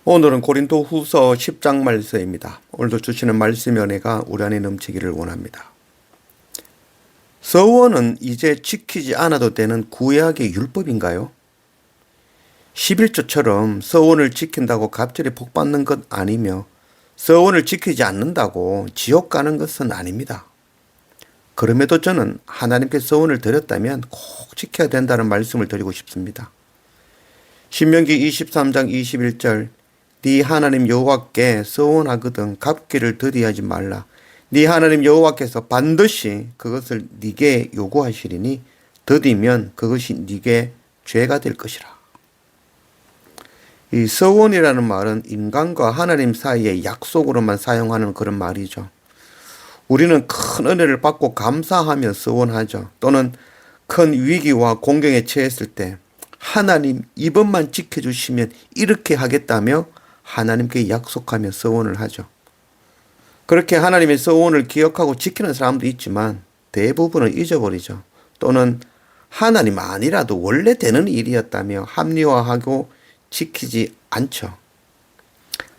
오늘은 고린도 후서 10장 말씀입니다. 오늘도 주시는 말씀의 은혜가 우리 안에 넘치기를 원합니다. 서원은 이제 지키지 않아도 되는 구약의 율법인가요? 11조처럼 서원을 지킨다고 갑자기 복받는 것 아니며 서원을 지키지 않는다고 지옥 가는 것은 아닙니다. 그럼에도 저는 하나님께 서원을 드렸다면 꼭 지켜야 된다는 말씀을 드리고 싶습니다. 신명기 23장 21절 네 하나님 여호와께 서원하거든 갚기를 더디하지 말라. 네 하나님 여호와께서 반드시 그것을 네게 요구하시리니 더디면 그것이 네게 죄가 될 것이라. 이 서원이라는 말은 인간과 하나님 사이의 약속으로만 사용하는 그런 말이죠. 우리는 큰 은혜를 받고 감사하며 서원하죠. 또는 큰 위기와 공경에 처했을 때 하나님 이번만 지켜주시면 이렇게 하겠다며 하나님께 약속하며 서원을 하죠. 그렇게 하나님의 서원을 기억하고 지키는 사람도 있지만 대부분은 잊어버리죠. 또는 하나님 아니라도 원래 되는 일이었다며 합리화하고 지키지 않죠.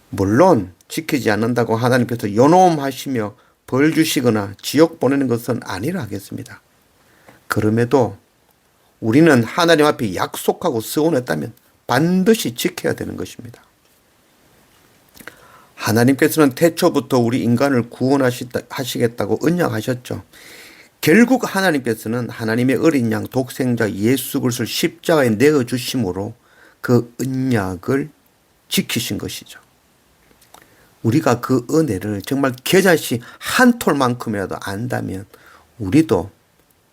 물론 지키지 않는다고 하나님께서 요놈하시며 벌 주시거나 지옥 보내는 것은 아니라 하겠습니다. 그럼에도 우리는 하나님 앞에 약속하고 서원했다면 반드시 지켜야 되는 것입니다. 하나님께서는 태초부터 우리 인간을 구원하시겠다고 언약하셨죠. 결국 하나님께서는 하나님의 어린 양 독생자 예수 그리스도를 십자가에 내어주심으로 그 언약을 지키신 것이죠. 우리가 그 은혜를 정말 겨자씨 한 톨만큼이라도 안다면 우리도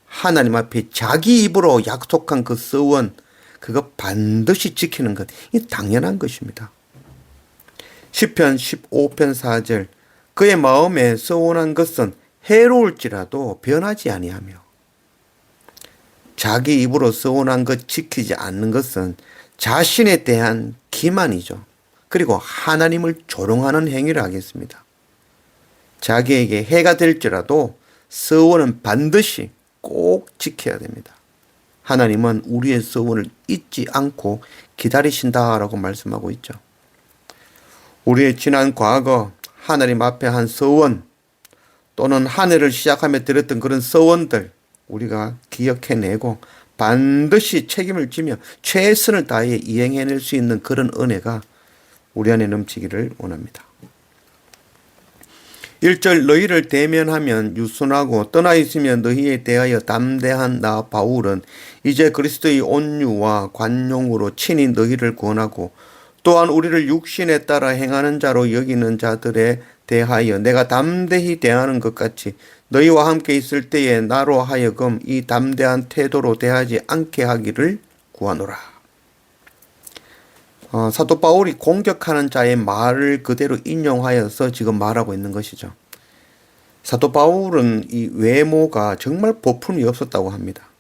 하나님 앞에 자기 입으로 약속한 그 서원 그거 반드시 지키는 것, 이 당연한 것입니다. 시편 15편 4절 그의 마음에 서원한 것은 해로울지라도 변하지 아니하며 자기 입으로 서원한 것 지키지 않는 것은 자신에 대한 기만이죠. 그리고 하나님을 조롱하는 행위를 하겠습니다. 자기에게 해가 될지라도 서원은 반드시 꼭 지켜야 됩니다. 하나님은 우리의 서원을 잊지 않고 기다리신다라고 말씀하고 있죠. 우리의 지난 과거 하나님 앞에 한 서원 또는 한 해를 시작하며 드렸던 그런 서원들 우리가 기억해내고 반드시 책임을 지며 최선을 다해 이행해낼 수 있는 그런 은혜가 우리 안에 넘치기를 원합니다. 1절 너희를 대면하면 유순하고 떠나 있으면 너희에 대하여 담대한 나 바울은 이제 그리스도의 온유와 관용으로 친히 너희를 권하고 또한 우리를 육신에 따라 행하는 자로 여기는 자들에 대하여 내가 담대히 대하는 것 같이 너희와 함께 있을 때에 나로 하여금 이 담대한 태도로 대하지 않게 하기를 구하노라. 사도 바울이 공격하는 자의 말을 그대로 인용하여서 지금 말하고 있는 것이죠. 사도 바울은 이 외모가 정말 보품이 없었다고 합니다.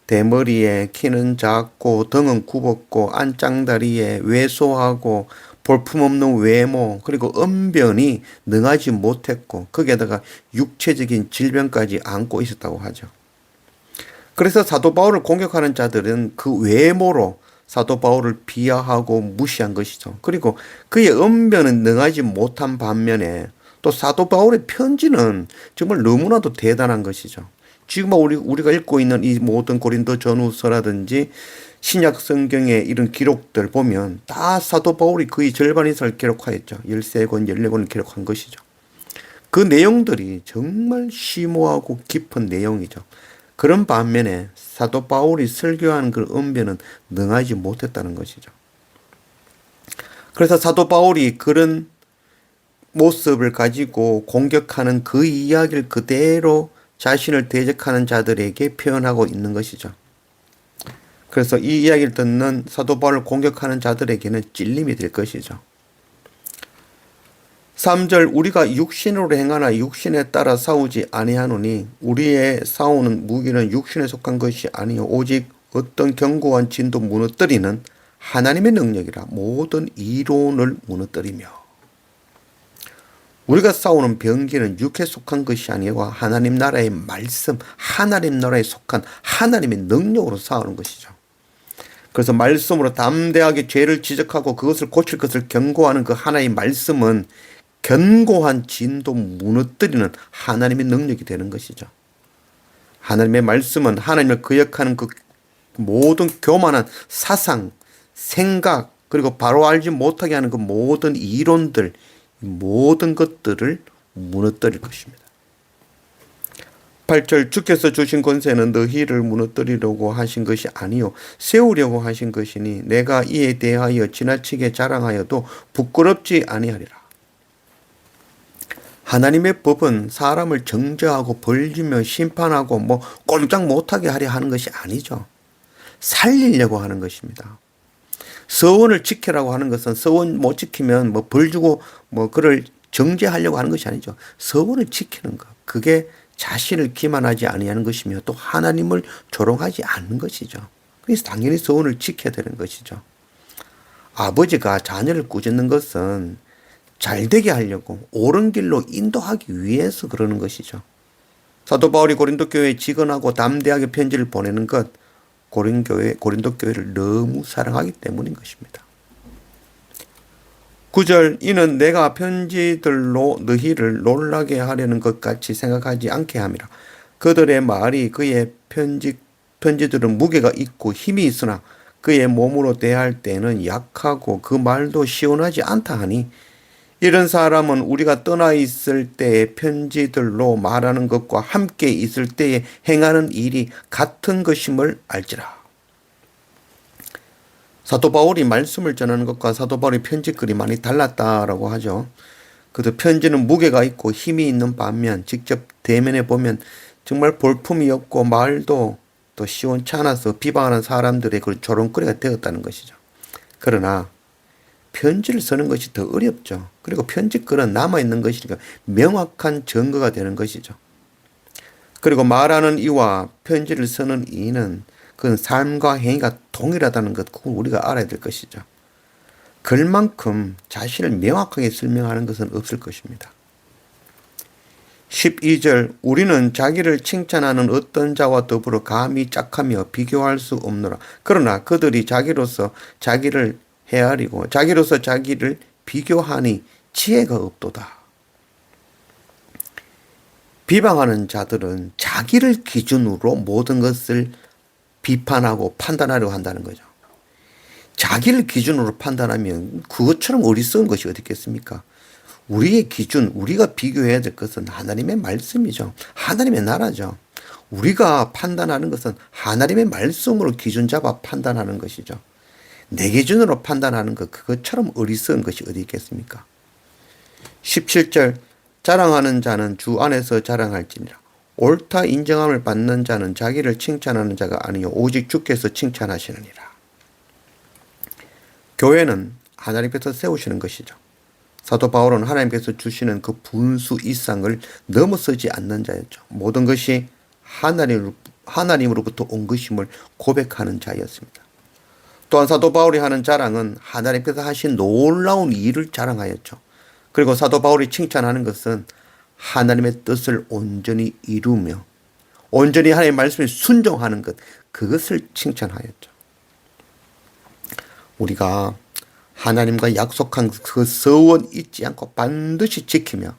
대머리에 키는 작고 등은 굽었고 안짱다리에 왜소하고 볼품없는 외모 그리고 언변이 능하지 못했고 거기에다가 육체적인 질병까지 안고 있었다고 하죠. 그래서 사도 바울을 공격하는 자들은 그 외모로 사도 바울을 비하하고 무시한 것이죠. 그리고 그의 언변은 능하지 못한 반면에 또 사도 바울의 편지는 정말 너무나도 대단한 것이죠. 지금 우리가 읽고 있는 이 모든 고린도 전후서라든지 신약 성경의 이런 기록들 보면 다 사도 바울이 거의 절반 이상을 기록하였죠. 13권, 14권을 기록한 것이죠. 그 내용들이 정말 심오하고 깊은 내용이죠. 그런 반면에 사도 바울이 설교한 그 언변은 능하지 못했다는 것이죠. 그래서 사도 바울이 그런 모습을 가지고 공격하는 그 이야기를 그대로 자신을 대적하는 자들에게 표현하고 있는 것이죠. 그래서 이 이야기를 듣는 사도 바울을 공격하는 자들에게는 찔림이 될 것이죠. 3절 우리가 육신으로 행하나 육신에 따라 싸우지 아니하노니 우리의 싸우는 무기는 육신에 속한 것이 아니요 오직 어떤 견고한 진도 무너뜨리는 하나님의 능력이라 모든 이론을 무너뜨리며 우리가 싸우는 병기는 육에 속한 것이 아니고 하나님 나라의 말씀, 하나님 나라에 속한 하나님의 능력으로 싸우는 것이죠. 그래서 말씀으로 담대하게 죄를 지적하고 그것을 고칠 것을 경고하는 그 하나의 말씀은 견고한 진도 무너뜨리는 하나님의 능력이 되는 것이죠. 하나님의 말씀은 하나님을 거역하는 그 모든 교만한 사상, 생각, 그리고 바로 알지 못하게 하는 그 모든 이론들, 모든 것들을 무너뜨릴 것입니다. 8절 주께서 주신 권세는 너희를 무너뜨리려고 하신 것이 아니요 세우려고 하신 것이니 내가 이에 대하여 지나치게 자랑하여도 부끄럽지 아니하리라. 하나님의 법은 사람을 정죄하고 벌리며 심판하고 꼼짝 못하게 하려 하는 것이 아니죠. 살리려고 하는 것입니다. 서원을 지키라고 하는 것은 서원 못 지키면 벌 주고 그를 정죄하려고 하는 것이 아니죠. 서원을 지키는 것. 그게 자신을 기만하지 아니하는 것이며 또 하나님을 조롱하지 않는 것이죠. 그래서 당연히 서원을 지켜야 되는 것이죠. 아버지가 자녀를 꾸짖는 것은 잘 되게 하려고 옳은 길로 인도하기 위해서 그러는 것이죠. 사도 바울이 고린도 교회에 직언하고 담대하게 편지를 보내는 것, 고린도 교회를 너무 사랑하기 때문인 것입니다. 9절 이는 내가 편지들로 너희를 놀라게 하려는 것 같이 생각하지 않게 함이라. 그들의 말이 그의 편지들은 무게가 있고 힘이 있으나 그의 몸으로 대할 때는 약하고 그 말도 시원하지 않다 하니 이런 사람은 우리가 떠나 있을 때의 편지들로 말하는 것과 함께 있을 때에 행하는 일이 같은 것임을 알지라. 사도 바울이 말씀을 전하는 것과 사도 바울의 편지글이 많이 달랐다라고 하죠. 그래도 편지는 무게가 있고 힘이 있는 반면 직접 대면해 보면 정말 볼품이 없고 말도 또 시원치 않아서 비방하는 사람들의 그 조롱거리가 되었다는 것이죠. 그러나 편지를 쓰는 것이 더 어렵죠. 그리고 편지글은 남아있는 것이니까 명확한 증거가 되는 것이죠. 그리고 말하는 이와 편지를 쓰는 이는 그건 삶과 행위가 동일하다는 것, 그걸 우리가 알아야 될 것이죠. 글만큼 자신을 명확하게 설명하는 것은 없을 것입니다. 12절 우리는 자기를 칭찬하는 어떤 자와 더불어 감히 짝하며 비교할 수 없노라. 그러나 그들이 자기로서 자기를 헤아리고 자기로서 자기를 비교하니 지혜가 없도다. 비방하는 자들은 자기를 기준으로 모든 것을 비판하고 판단하려고 한다는 거죠. 자기를 기준으로 판단하면 그것처럼 어리석은 것이 어디 있겠습니까? 우리의 기준, 우리가 비교해야 될 것은 하나님의 말씀이죠. 하나님의 나라죠. 우리가 판단하는 것은 하나님의 말씀으로 기준 잡아 판단하는 것이죠. 내 기준으로 판단하는 것, 그것처럼 어리석은 것이 어디 있겠습니까? 17절 자랑하는 자는 주 안에서 자랑할지니라. 옳다 인정함을 받는 자는 자기를 칭찬하는 자가 아니요 오직 주께서 칭찬하시느니라. 교회는 하나님께서 세우시는 것이죠. 사도 바울은 하나님께서 주시는 그 분수 이상을 넘어서지 않는 자였죠. 모든 것이 하나님으로부터 온 것임을 고백하는 자였습니다. 또한 사도 바울이 하는 자랑은 하나님께서 하신 놀라운 일을 자랑하였죠. 그리고 사도 바울이 칭찬하는 것은 하나님의 뜻을 온전히 이루며 온전히 하나님의 말씀에 순종하는 것, 그것을 칭찬하였죠. 우리가 하나님과 약속한 그 서원 잊지 않고 반드시 지키며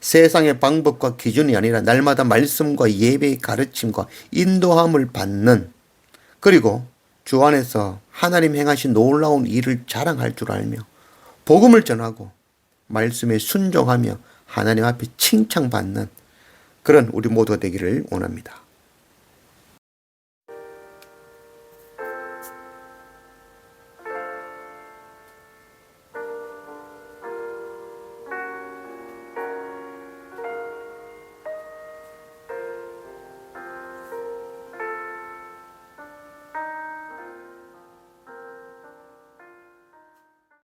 세상의 방법과 기준이 아니라 날마다 말씀과 예배의 가르침과 인도함을 받는, 그리고 주 안에서 하나님 행하신 놀라운 일을 자랑할 줄 알며 복음을 전하고 말씀에 순종하며 하나님 앞에 칭찬받는 그런 우리 모두가 되기를 원합니다.